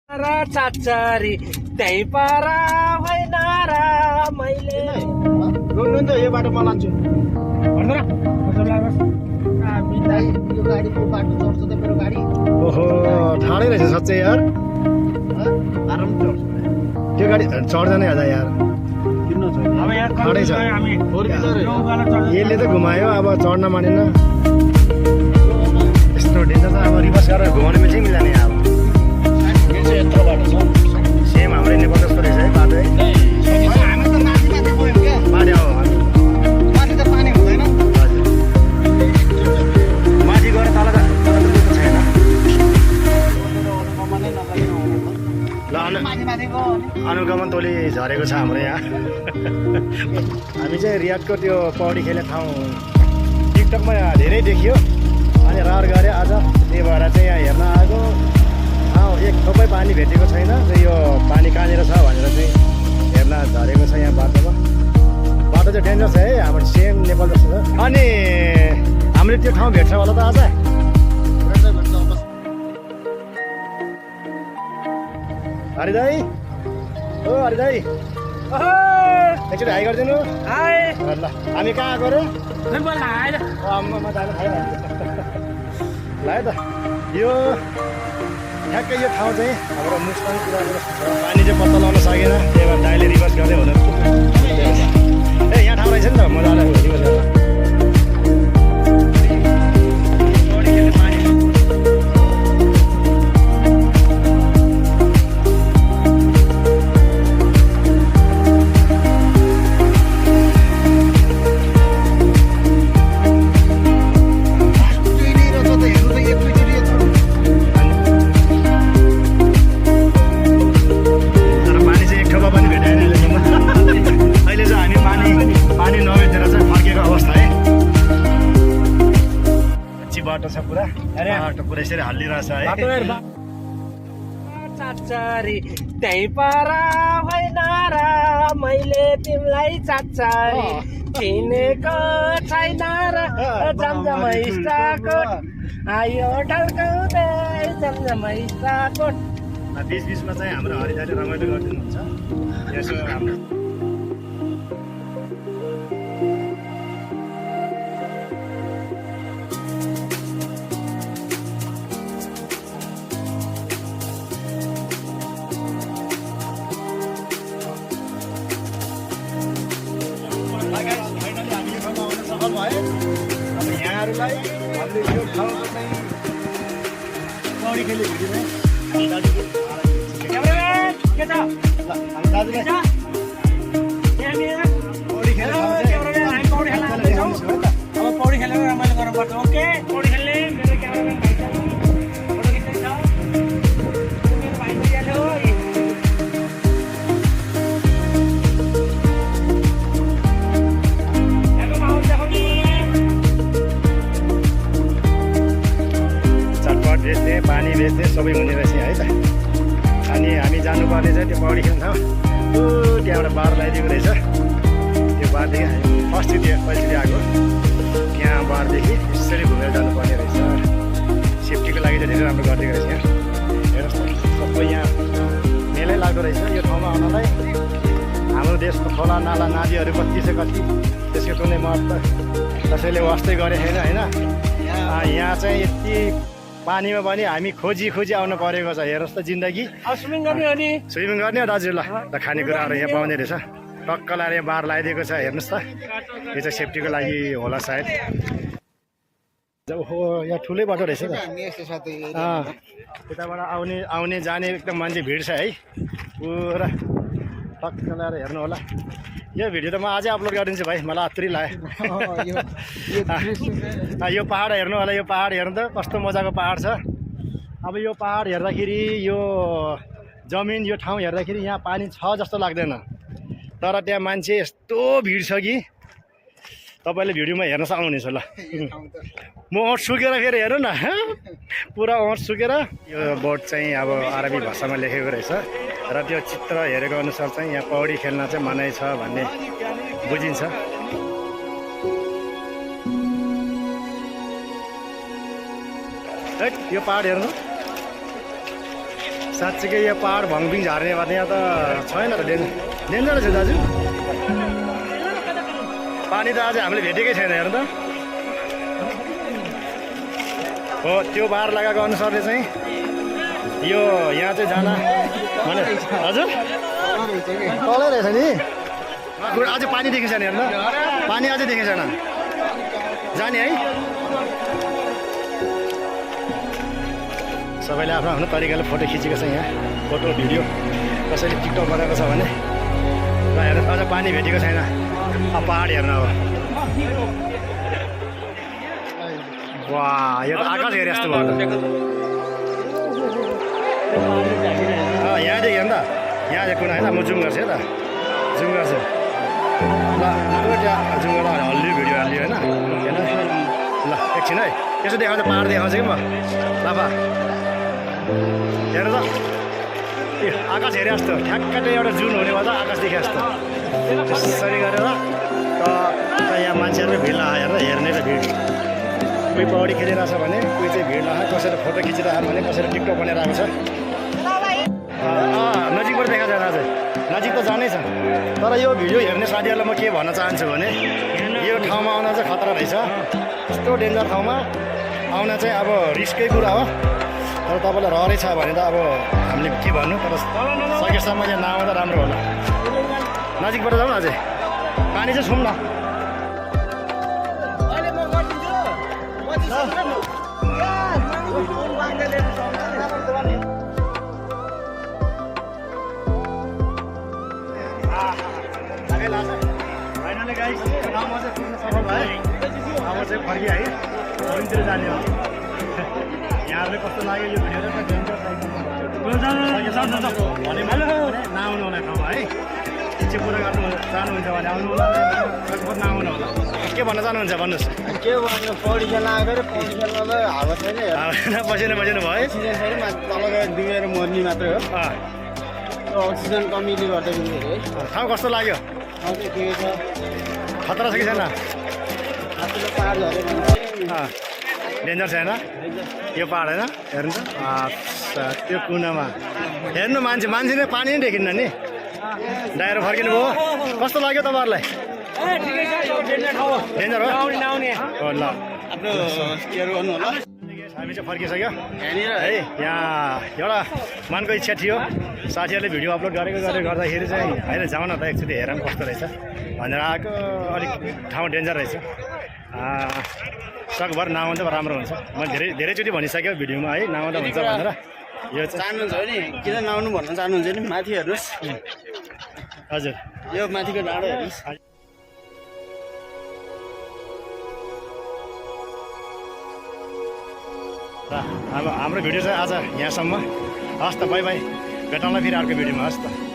चाचरी त्यही पारा होइन र मैले रोक्नु नि त यो बाटो म लान्छु यो गाडीको बाटो चढ्छ त मेरो गाडी ओहो ठाडै रहेछ साँच्चै यार आराम चढ्छ त्यो गाडी चढ्दैन होला यार अब यहाँ ठाडै छ हामी यसले त घुमायो अब चढ्न मानेन यस्तो डेन्जर त अब रिभर्स गरेर घुमाउनु चाहिँ मिल्दैन अब यत्रो बाटो छ सेम हाम्रै नेपाल जस्तो रहेछ है बाटो है हामी त माथि माथि गयौँ क्या माथि अब माथि त पानी हुँदैन हजुर माथि गएर तल त दुःख छैन ल माथि माथि गयो अनुगमन टोली झरेको छ हाम्रो यहाँ हामी चाहिँ रियादको त्यो पौडी खेल्ने ठाउँ टिकटकमा धेरै देखियो अनि रहर गऱ्यो आज त्यही भएर चाहिँ यहाँ हेर्न आएको एक थोपै पानी भेटेको छैन यो पानी कहाँनिर छ भनेर चाहिँ हेर्न झरेको छ यहाँ बाटोमा बाटो चाहिँ डेन्जर छ है हाम्रो सेम नेपाल जस्तो छ अनि हामीले त्यो ठाउँ भेट्छ होला त आज हरि दाई ओ हरि दाई एकचोटि हाई गरिदिनु ल हामी कहाँ आएको रे आम्मामा जानु खाइहाल्यो ल है त यो ठ्याक्कै यो ठाउँ चाहिँ हाम्रो मुस्ताङ कुराको पानी चाहिँ पत्ता लगाउन सकेन त्यही भएर दाइले रिभर्स गर्दै हुनु ए यहाँ ठाउँ रहेछ नि त मजाले रिभर्स गर्दा पौडी खेल्ने पानी बाटो छ पुरा बाटो पुरा यसरी हल्लिरहेछ है चाचरी त्यही पारा होइन र मैले तिमीलाई चाचरी चिनेको छैन र जमजम स्टाकोट आयो ढल्काउँदै जमजम स्टाकोट बिच बिचमा चाहिँ हाम्रो हरिदाले रमाइलो गरिदिनुहुन्छ यसो हाम्रो यहाँहरूलाई हामीले यो ठाउँको चाहिँ पौडी खेल्ने भिडियो चाहिँ हाम्रो दाजुले पौडी खेल्ने अब पौडी खेलेर रमाइलो गर्नुपर्छ ओके पौडी खेल्ने मेरो क्यामेराम्यान भाइ छ फोटो खिच्दैछ मेरो भाइ भइहाल्यो चटपट बेच्ने पानी बेच्ने सबै हुने रहेछ है त अनि हामी जानुपर्ने चाहिँ त्यो पौडी खेल्न ठाउँ त्यहाँबाट बार लगाइदिएको रहेछ त्यो बारदेखि हामी फर्स्ट त्यो पहिलोचोटि आएको त्यहाँ बारदेखि यसरी घुमेर जानुपर्ने रहेछ सेफ्टीको लागि चाहिँ धेरै राम्रो गरिदिएको रहेछ यहाँ हेर्नुहोस् न सबै यहाँ मेलै लाग्दो रहेछ यो ठाउँमा आउनलाई हाम्रो देशको खोला नाला नदीहरू कति छ कति त्यसको कुनै महत्त्व कसैले वास्तै गरे छैन होइन यहाँ चाहिँ यति पानीमा पनि हामी खोजी खोजी आउनु परेको छ हेर्नुहोस् त जिन्दगी स्विमिङ गर्ने हो नि स्विमिङ गर्ने हो दाजु ल खानेकुराहरू यहाँ पाउने रहेछ टक्क लाएर यहाँ बार लगाइदिएको छ हेर्नुहोस् त यो चाहिँ सेफ्टीको लागि होला सायद हो यहाँ ठुलै बाटो रहेछ त यताबाट आउने जाने एकदम मान्छे भिड छ है पुरा टक्क लाएर हेर्नु होला यो भिडियो त म अझै अपलोड गरिदिन्छु भाइ मलाई अत्तरी लाग्यो यो पहाड हेर्नु होला यो पहाड हेर्नु त कस्तो मजाको पहाड छ अब यो पहाड हेर्दाखेरि यो जमिन यो ठाउँ हेर्दाखेरि यहाँ पानी छ जस्तो लाग्दैन तर त्यहाँ मान्छे यस्तो भिड छ कि तपाईँले भिडियोमा हेर्न सक्नुहुनेछ ल म ओठ सुकेर फेरि हेर्नु न पुरा ओठ सुकेर यो बोर्ड चाहिँ अब अरबी भाषामा लेखेको रहेछ र त्यो चित्र हेरेको अनुसार चाहिँ यहाँ पौडी खेल्न चाहिँ मनाइ छ भन्ने बुझिन्छ यो पहाड हेर्नु साँच्चीकै यो पहाड भङपिङ झार्ने भए यहाँ त छैन त डेन्जर छ दाजु पानी त आज हामीले भेटेकै छैन हेर्नु त हो त्यो बार लगाएको अनुसारले चाहिँ यो यहाँ चाहिँ जान भने हजुर तलै रहेछ नि अझै पानी देखेको छैन हेर्नु पानी अझै देखेको छैन जाने है सबैले आफ्नो आफ्नो तरिकाले फोटो खिचेको छ यहाँ फोटो भिडियो कसैले टिकटक बनाएको छ भने र हेर्नु अझ पानी भेटेको छैन अब पहाड हेर्नु अब वाह यो त आकाश हेरे जस्तो भयो यहाँदेखि हेर्नु त यहाँ कुना होइन म जुम गर्छु है त जुम गर्छु ल त्यहाँ जुम गर्दा हल्लियो भिडियो हालियो होइन ल एकछिन है यसो देखाउँछ पहाड देखाउँछ कि म लाफा हेर्नु त ए आकाश हेरे जस्तो ठ्याक्कै एउटा जुन हुने भए त आकाश देखे जस्तो त्यसरी गरेर त यहाँ मान्छेहरू भिड लगाएर हेर्ने र भिड कोही पौडी खेलिरहेछ भने कोही चाहिँ भिड लगाएर कसैले फोटो खिचिरहेको भने कसैले टिकटक बनाइरहेको छ नजिकबाट देखाएको छैन अझै नजिक त जानै छ तर यो भिडियो हेर्ने साथीहरूलाई म के भन्न चाहन्छु भने यो ठाउँमा आउन चाहिँ खतरा रहेछ यस्तो डेन्जर ठाउँमा आउन चाहिँ अब रिस्कै कुरा हो तर तपाईँलाई रहरै छ भने त अब हामीले के भन्नु तर सकेसम्म यहाँ नआउँदा राम्रो होला नजिकबाट जाउँ न अझै पानी चाहिँ छौँ न फाइनली गाइस ठाउँमा चाहिँ पुग्न सफल भयो अब चाहिँ फर्कियो है रुमतिर जाने हो यहाँहरूले कस्तो लाग्यो यो भिडियो त भने नआउनु होला ठाउँमा है इच्छा पुरा गर्नु चाहनुहुन्छ भने आउनु होला नआउनु होला के भन्न चाहनुहुन्छ भन्नुहोस् के भन्नु पौडी खेल्न आएको पौडी खेल्नलाई हावा छैन बसेन बसेन भयो अक्सिजन छैन तल गएर डुबेर मर्ने मात्रै हो अक्सिजन कमीले गर्दाखेरि है ठाउँ कस्तो लाग्यो ठिकै छ खतरा छ कि छैन माथिल्लो पहाड झऱ्यो भने डेन्जर छैन यो पहाड होइन हेर्नु त त्यो कुनामा हेर्नु मान्छे नै पानी नै देखिन्न नि डाइरो फर्किनु भयो कस्तो लाग्यो तपाईँहरूलाई डेन्जर हो ल केयर गर्नु होला हामी चाहिँ फर्किसक्यो है यहाँ एउटा मनको इच्छा थियो साथीहरूले भिडियो अपलोड गरेको गर्दाखेरि चाहिँ होइन जाउँ न त एकचोटि हेरौँ कस्तो रहेछ भनेर आएको अलिक ठाउँ डेन्जर रहेछ सकभर नआउँदा राम्रो हुन्छ मैले धेरैचोटि भनिसक्यो भिडियोमा है नआउँदा हुन्छ भनेर यो चाहिँ चाहनुहुन्छ भने किन नआउनु भन्न चाहनुहुन्छ नि माथि हेर्नुहोस् हजुर यो माथिको डाँडो हेर्नुहोस् र अब हाम्रो भिडियो चाहिँ आज यहाँसम्म हस् त बाई बाई भेटौँला फेरि अर्को भिडियोमा हस् त